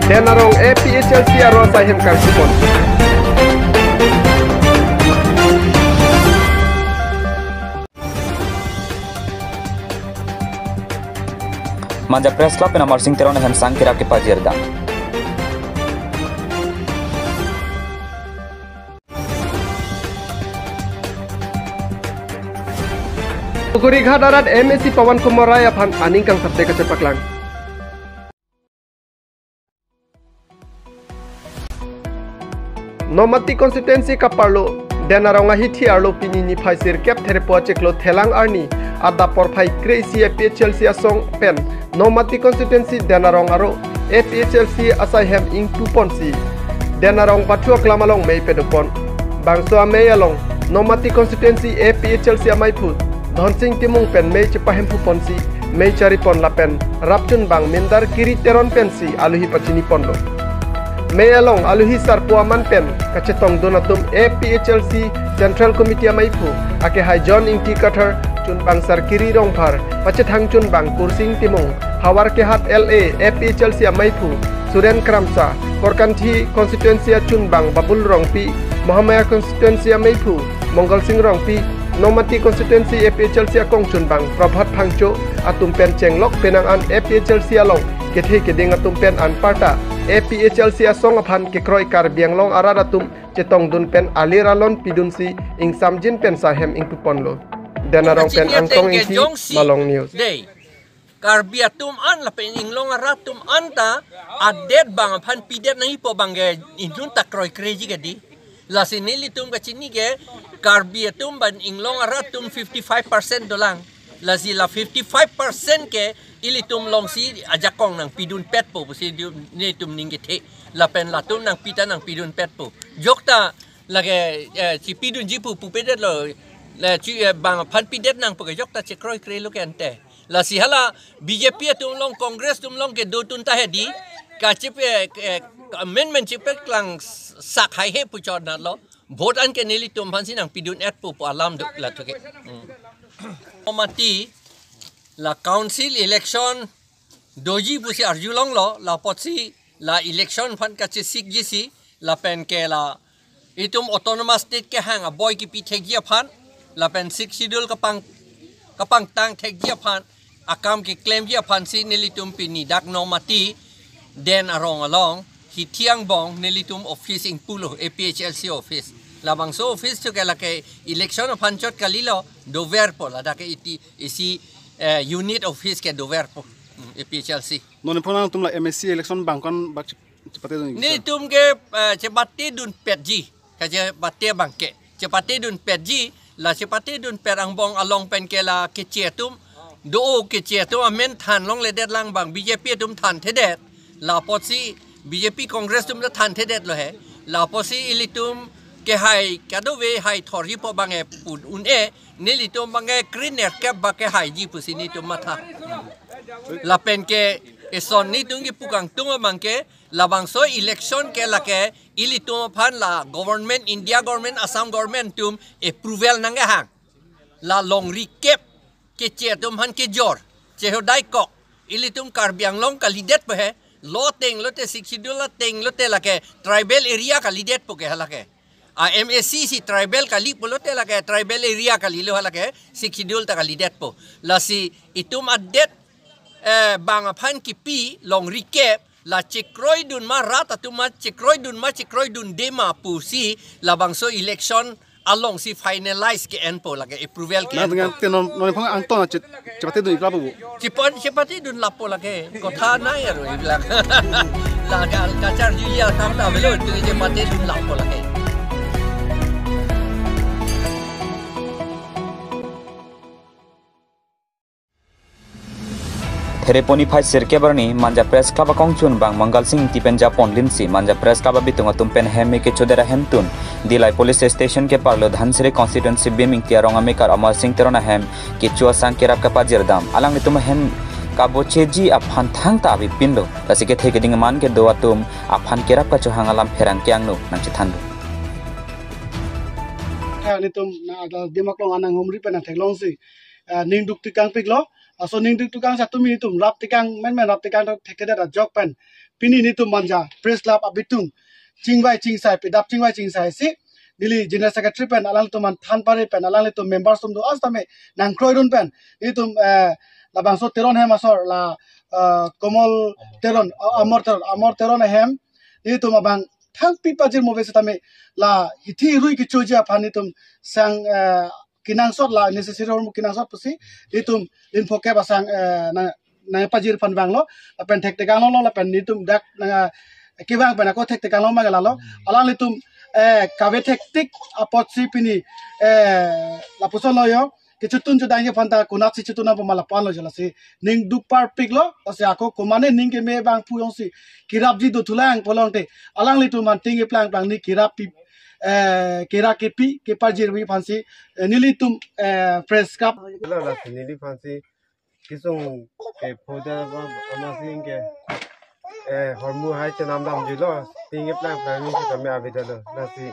denarong APHLC aro sahem karsipon. Manja Press Club in Amar Singh Terona hem sangkira ke pajirda. Guri Ghadarat MSC Pawan Kumar Raya Phan Aningkang Sabte Kachapaklang. Nomati constituency Kaparlo Denaronga Hiti Arlo Pini ni Phaisir Kep Therepo Cheklo Thelang Arni Ada Porphai Crazy APHLC Asong Pen Nomati constituency Denarong Aro APHLC Asaihem Ing Tuponsi Denarong Patuak Lamalong Mei Pedopon Bangso Amei Along Nomati constituency APHLC Amaipu Dhonsing Timung Pen Mei Cepahem Puponsi Mei Charipon Lapen Rapchun Bang Mindar Kiri Teron Pensi Aluhi Pachini Pondo Mei Along Aluhi Sarpuaman Pen Kachetong Donatum APHLC Central Committee Amaipu Ake Hai John Ing Tikathar Chun Bang Sar Kiri Rongphar Pachetang Chun Bang Kursing Timung Hawar Kehat LA APHLC Amaipu Suren Kramsa Korkanthi Constituency Chun Bang Babul Rongpi Mohamaya Constituency Amaipu Mongol Singh Rongpi Nomati Constituency APHLC Akong Chun Bang Prabhat Phangcho Atum Pen Chenglok Penangan APHLC Along Kethe Keding Atum Pen An Parta APHLC Asong Aphan Kekroi Kar Bianglong Aradatum Chetong Dun Pen Aliralon Pidunsi Ing Samjin Pen Sahem Ing Tuponlo Denarong Pen Angkong Ing Malong News Karbiatum an la pen inglong aratum anta adet bang aphan pidet na hipo bangge injun takroi crazy gadi la sinili tum kachini ge karbiatum ban inglong aratum 55% dolang la sila 55% ke ilitum long si ajakong nang pidun pet po si ni tum ningite la pen latum nang pita nang pidun pet po jokta lage si pidun jipu pupedet lo la chi bang aphan pidet nang po jokta chekroi kre lo kente la sihala BJP tum long Congress tum long ke do tun ta hedi ka chipe amendment chipe klang sak hai he pu chod na lo vote an ke neli tum phan sinang pidun et pu alam duk la thoke mati la council election doji pu si arjulong lo la potsi la election phan ka chi sik jisi la pen ke la itum autonomous state ke hang a boy ki pi thek phan la pen sik schedule kapang tang thek phan akam ki claim dia phansi nelitum Pini dak nomati den arong along hitiang bong nelitum office ing pulo APHLC office labang so office to kala ke election phanchot kalilo dover po la dak isi unit office ke dover po APHLC non pona tum la MSC election bangkon bak chepate dun nelitum ke chepate dun petji ka chepate bangke chepate dun petji la chepate dun perang bong along pen ke la ke chetum do ke che to amen than long le det lang bang BJP tum than the det la posi BJP Congress tum than the det lo he la posi ilitum ke hai kado ve hai thori po bang e pun un e nilitum bang e greener ke ba ke hai ji pusi ni tum matha la pen ke eson ni tung ki pukang tung bang ke la bang so election ke la ke ilitum phan la government India government Assam government tum approval nang hang la long recap ke che tum han ke jor che ho dai kok ilitum karbiang long kalidet pe he lo teng lo te sikidula teng lo te la ke tribal area kalidet po ke hala ke a MSC si tribal kali po lo te la ke tribal area kali lo hala ke sikidul ta kalidet po la si itum adet bang aphan ki pi long recap la chekroi dun ma rata tuma chekroi dun dema pu si la bang so election along si finalize ke enpo lage approval ke na dengan tenon non phang ang ton chepate dun ipla bu chepate dun lapo lage kotha na ero ibla la ka char julia kam ta velo tu chepate dun lapo lage Thereponi phai sirke barni Manja Press Club akong chun bang Mangal Singh tipen Japon linsi Manja Press Club bitung atum pen heme ke chodera hemtun dilai police station ke parlo dhansre constituency beming tiarong amekar Amar Singh terona hem ke chua sang kerap ka pajir dam alang nitum hem ka bocheji aphan thang ta abi pindo tasike theke ding man ke do atum aphan kerap ka chohang alam pherang kyang no nang chithandu nitum na dal dimaklong anang humri pen theklong si ning duk tikang piklo aso ning duk tukang satu mi tum rap tikang men rap tikang thekte da jok pen pini ni tum manja press club abitung chingwai chingsai pidap chingwai chingsai si dili general secretary pen alang tuman than pare pen alang tum members tum do astame nang kroidun pen itum labang so teron hem asor la komol teron amor teron hem itum abang thang pipa jir move setame la hithi rui ki choja phani tum sang kinang sot la necessary hormu kinang sot pusi itum infoke basang na pajir fan banglo pen thek tekang lo la pen nitum dak na kibang pen ako thek tekang lo magalalo alang litum kabe tektik apot si pini la puso loyo kichutun judang fanta kunat si chutuna pamala palo jala si ning dupar piklo ase ako kumane ning ke me bang puyong si kirap ji do thulang polong te alang litum man ting e plang plang ni kirap pi kira kepi ke pajir wi fansi nilitum press cup la nili fansi kisung ke phoda ba amasing ke hormu hai chanam dam jilo ting e plang plang ni ka me abidalo la si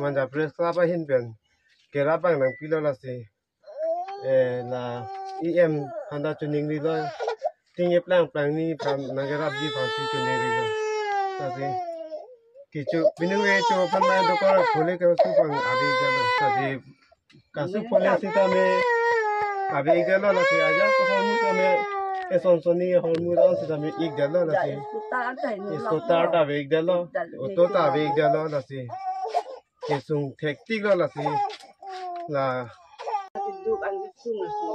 manja press club hin pen kera bang nang pilo la si la em handa chuning ri lo ting e plang plang ni pram nagarap ji fansi chuning ri lo la si kichu binwe cho phanma dokor phole ke su pang abi galo sadi kasu phole sita me abi galo la si aja ko hormu sa me eson soni hormu da sita me ik galo la si isko tar ta ve galo oto ta ve galo la si kesung tektik la si la duk ang sung la si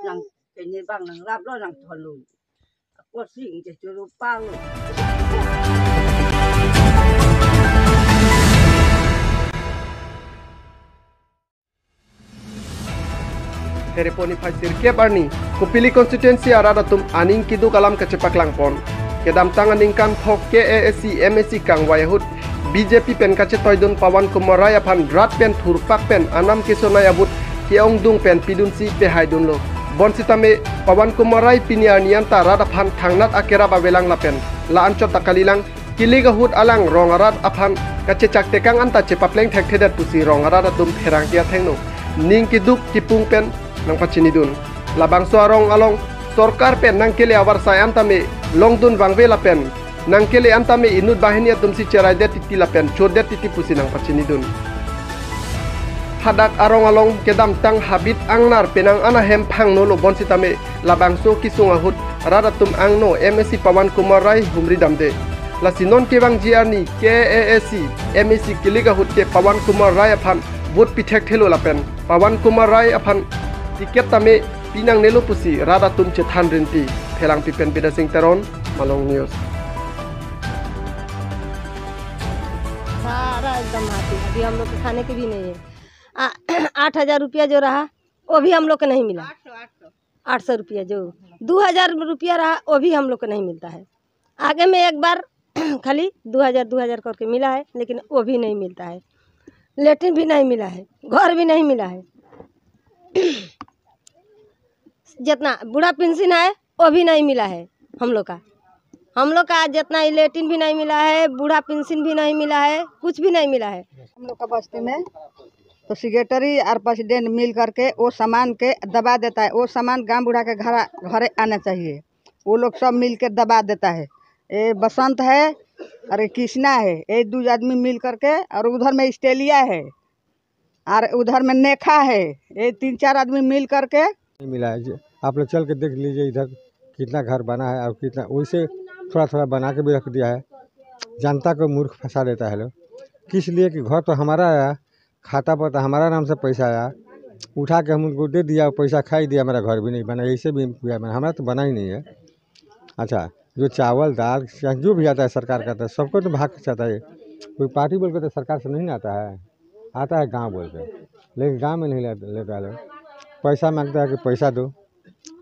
nang kenye bang nang rap lo nang tholu ko sing je churu pang Tereponi Faisir Kebarni, Kupili Constituency arada tum aning kidu kalam kecepak langpon. Kedam tangan ingkan thok KASC MSC kang wayahut BJP pen kace toydun Pawan Kumar Raya pan rat pen thurpak pen anam kisona yabut keong dung pen pidun si pe haidun lo. Bon sitame Pawan Kumar Rai piniar nianta rada pan thangnat akera babelang lapen. La ancot takalilang kiliga hut alang rongarat aphan kace cak tekang anta cepapleng thek thedat pusi rongarat dum therang tia thengno. Ning kiduk kipung pen nang pachini dun labang suarong along sorkar pen nang kele awar sai antame longdun bangve la pen nang kele antame inut bahenia tumsi cerai de titi la pen chodet titi pusi nang pachini dun hadak arong along kedam tang habit angnar penang ana hem phang no lo bonsitame labang so kisung ahut radatum angno MSC Pawan Kumar Rai humri damde la sinon kebang jiarni KASC MSC kiliga hut ke Pawan Kumar Rai aphan vote pithek thelo la pen Pawan Kumar Rai aphan tiket tame pinang nelo pusi rada tum che than rinti thelang pipen bida sing teron Malong News सारा एकदम हाथी अभी हम लोग के खाने के भी नहीं है 8,000 रुपया जो रहा वो भी हम लोग को नहीं मिला 800 रुपया जो 2,000 रुपया रहा वो भी हम लोग को नहीं मिलता है आगे में एक बार खाली 2,000 करके मिला है लेकिन वो भी नहीं मिलता है लेटरिन भी नहीं मिला है घर भी नहीं मिला है जितना बूढ़ा पेंशन है वो भी नहीं मिला है हम लोग का जितना लेटरिन भी नहीं मिला है बूढ़ा पेंशन भी नहीं मिला है कुछ भी नहीं मिला है हम लोग का बस्ती में तो सेक्रेटरी और प्रेसिडेंट मिल करके वो सामान के दबा देता है वो सामान गांव बूढ़ा के घर आना चाहिए वो लोग सब मिल के दबा देता है ये बसंत है और कृष्णा है ये 2 आदमी मिल करके और उधर में ऑस्ट्रेलिया है और उधर में नेखा है ये 3-4 आदमी मिल करके मिला है। आप लोग चल के देख लीजिए इधर कितना घर बना है और कितना वैसे थोड़ा थोड़ा बना के भी रख दिया है जनता को मूर्ख फंसा देता है लोग किस लिए कि घर तो हमारा आया खाता पर तो हमारा नाम से पैसा आया उठा के हम उनको दे दिया पैसा खा ही दिया हमारा घर भी नहीं बना ऐसे भी हमारा तो बना ही नहीं है। अच्छा जो चावल दाल जो भी आता है सरकार का सबको तो भाग चाहता है कोई पार्टी बोल के तो सरकार से नहीं आता है गांव बोल के लेकिन गांव में नहीं लेता है लोग पैसा मांगता है कि पैसा दो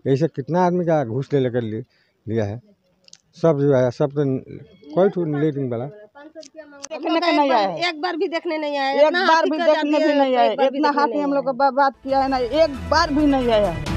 ऐसे कितना आदमी का घूस ले लेकर लिया है सब जो है सब तो कोई तो लेटिंग वाला देखने का नहीं आया एक बार भी देखने नहीं आया एक बार भी देखने भी नहीं आया इतना हाथी हम लोग को बात किया है ना एक बार भी नहीं आया है।